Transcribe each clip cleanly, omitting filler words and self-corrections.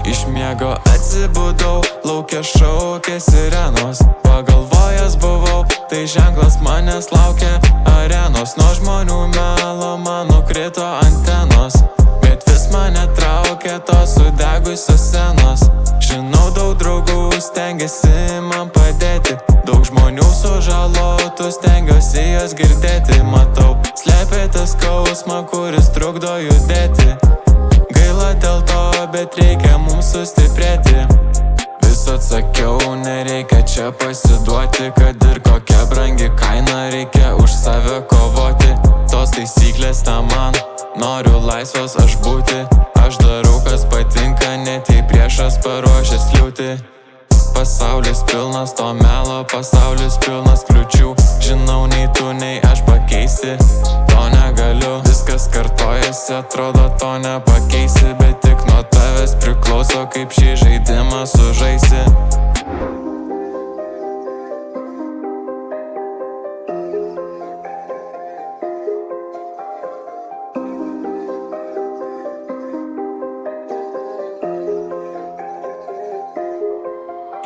Iš miego atsibudau, lauke šaukė sirenos. Pagalvojęs buvau, tai ženklas manęs laukia arenos. Nuo žmonių melo man nukrito antenos, bet vis mane traukia tos sudegusios scenos. Žinau, daug draugų stengiasi man padėti, daug žmonių sužalotų stengiuosi jas girdėti. Matau, slepiate skausmą, kuris trukdo judėti. Gaila dėl to, bet reikia mums sustiprėti. Vis atsakiau, nereikia čia pasiduoti, kad ir kokia brangi kaina, reikia už save kovoti. Tos taisyklės ne man, noriu laisvas aš būti. Aš darau, kas patinka, net jei priešas paruošęs kliūti. Pasaulis pilnas to melo, pasaulis pilnas kliūčių. Žinau, nei tu, nei aš pakeisti to negaliu. Viskas kartojasi, atrodo to nepakeisi, bet tik nuo tavęs priklauso, kaip šį žaidimą sužaisi.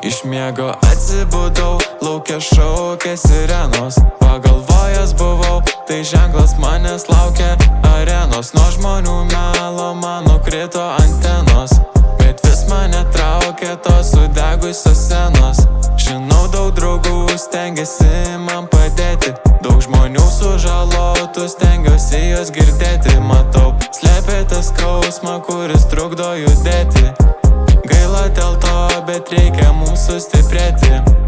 Iš miego atsibudau, lauke šaukė sirenos. Pagalvojęs buvau, tai ženklas manęs laukia arenos. Nuo žmonių melo man nukrito antenos, bet vis mane traukia tos sudegusios scenos. Žinau, daug draugų stengiasi man padėti, daug žmonių sužalotų stengiuosi jas girdėti. Matau, slepiate skausmą, kuris trukdo judėti. Gaila dėl to, bet reikia mums sustiprėti.